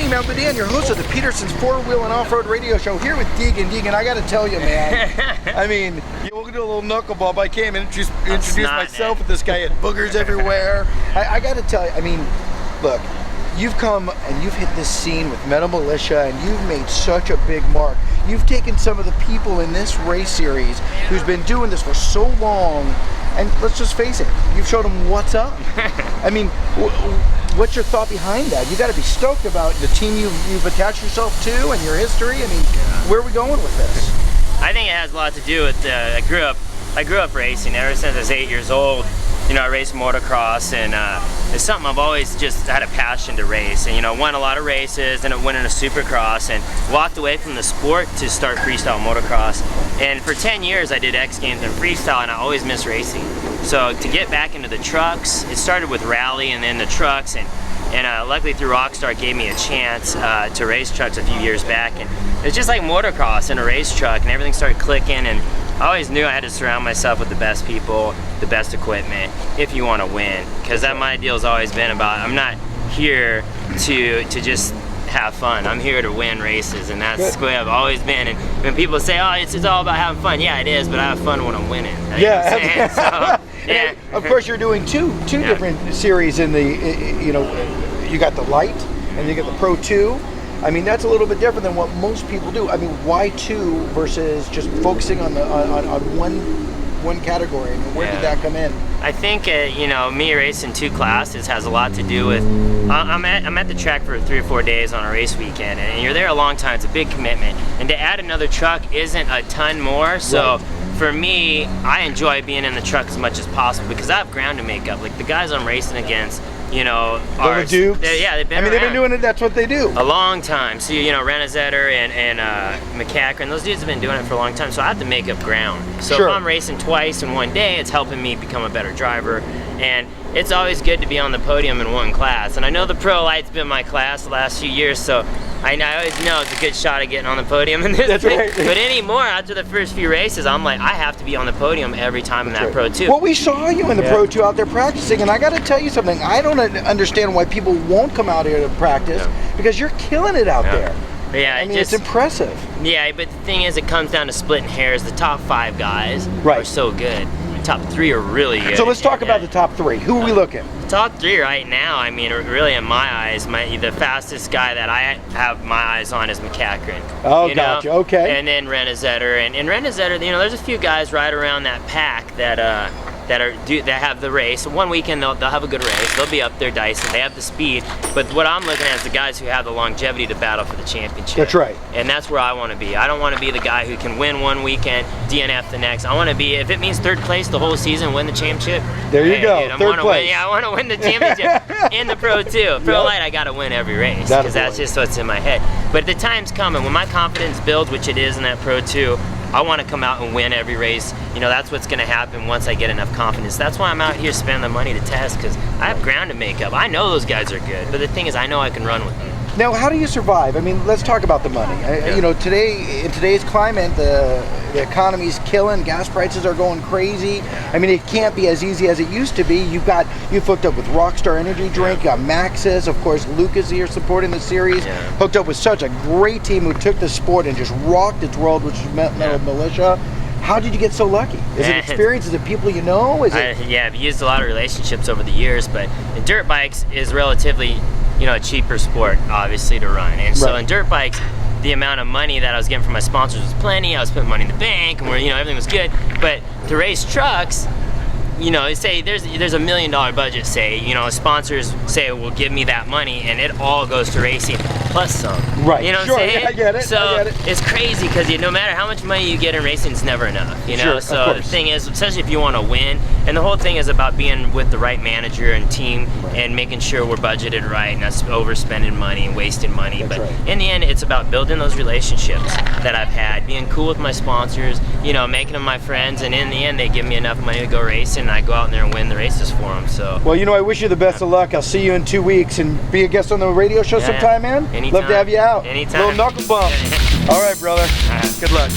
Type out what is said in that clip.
Hey man, I'm Dan, your host of the Peterson's 4-Wheel and Off-Road Radio Show, here with Deegan. Deegan, I gotta tell you, man, I mean, we'll do a little knuckle bump. I came and introduce myself with this guy at boogers everywhere. I gotta tell you, I mean, look, you've come and you've hit this scene with Metal Mulisha and you've made such a big mark. You've taken some of the people in this race series who's been doing this for so long, and let's just face it, you've showed them what's up. I mean, what's your thought behind that? You got to be stoked about the team you've attached yourself to and your history. I mean, where are we going with this? I think it has a lot to do with I grew up racing ever since I was 8 years old. You know, I raced motocross, and it's something I've always just had a passion to race. And you know, won a lot of races, and went in a supercross, and walked away from the sport to start freestyle motocross. And for 10 years, I did X Games and freestyle, and I always missed racing. So to get back into the trucks, it started with rally, and then the trucks, and luckily through Rockstar gave me a chance to race trucks a few years back, and it's just like motocross in a race truck, and everything started clicking. And I always knew I had to surround myself with the best people, the best equipment, if you want to win. Because that my deal's always been about, I'm not here to just have fun. I'm here to win races, and that's the way I've always been. And when people say, oh, it's all about having fun, yeah, it is, but I have fun when I'm winning. You know what I'm saying? So, yeah. Of course, you're doing two different series in the, you know, you got the light and you got the Pro 2. I mean, that's a little bit different than what most people do. I mean, why two versus just focusing on one category? I mean, where did that come in? I think you know, me racing two classes has a lot to do with. I'm at the track for 3 or 4 days on a race weekend, and you're there a long time. It's a big commitment, and to add another truck isn't a ton more. So. Right. For me, I enjoy being in the truck as much as possible because I have ground to make up. Like the guys I'm racing against, you know, they've been they've been doing it. That's what they do. A long time. So you know, Renazetter and McCackern, those dudes have been doing it for a long time. So I have to make up ground. So if I'm racing twice in one day, it's helping me become a better driver. And it's always good to be on the podium in one class. And I know the Pro Light's been my class the last few years, so I always know it's a good shot at getting on the podium in this thing. Right. But anymore, after the first few races, I'm like, I have to be on the podium every time in that Pro 2. Well, we saw you in the Pro 2 out there practicing, and I got to tell you something. I don't understand why people won't come out here to practice because you're killing it out there. Yeah, I mean, it's impressive. Yeah, but the thing is, it comes down to splitting hairs. The top 5 guys are so good. Top 3 are really good. So let's talk about the top 3. Who are we looking? The top 3 right now, I mean, really in my eyes, the fastest guy that I have my eyes on is McCackern. Oh, gotcha. Okay. And then Renazetter, and Renazetter, you know, there's a few guys right around that pack that have the race. One weekend they'll have a good race. They'll be up there dicing. They have the speed. But what I'm looking at is the guys who have the longevity to battle for the championship. That's right. And that's where I want to be. I don't want to be the guy who can win one weekend, DNF the next. I want to be, if it means 3rd place the whole season, win the championship. There you go. Dude, 3rd place. I want to win the championship in the Pro 2. Pro Light, I got to win every race because that's just what's in my head. But the time's coming when my confidence builds, which it is in that Pro 2. I want to come out and win every race. You know, that's what's going to happen once I get enough confidence. That's why I'm out here spending the money to test, because I have ground to make up. I know those guys are good, but the thing is, I know I can run with them. Now, how do you survive? I mean, let's talk about the money. You know, in today's climate, the economy's killing. Gas prices are going crazy. I mean, it can't be as easy as it used to be. You've hooked up with Rockstar Energy Drink. You got Maxis, of course. Luke is here supporting the series. Hooked up with such a great team who took the sport and just rocked its world, which is Metal Mulisha. How did you get so lucky? Is it experience? Is it people you know? I've used a lot of relationships over the years, but dirt bikes is relatively, you know, a cheaper sport, obviously, to run. And so in dirt bikes, the amount of money that I was getting from my sponsors was plenty. I was putting money in the bank, and you know, everything was good. But to race trucks, you know, say there's $1 million budget, say, you know, sponsors say, well, give me that money, and it all goes to racing plus some. Right. You know what I'm saying? I get it. So it's crazy because no matter how much money you get in racing, it's never enough. You know. So the thing is, especially if you want to win, and the whole thing is about being with the right manager and team and making sure we're budgeted right and not overspending money and wasting money. But in the end, it's about building those relationships that I've had, being cool with my sponsors, you know, making them my friends, and in the end, they give me enough money to go racing. And I go out in there and win the races for them. So. Well, you know, I wish you the best of luck. I'll see you in 2 weeks and be a guest on the radio show sometime, man. Anytime. Love to have you out. Anytime. Little knuckle bump. All right, brother. Good luck.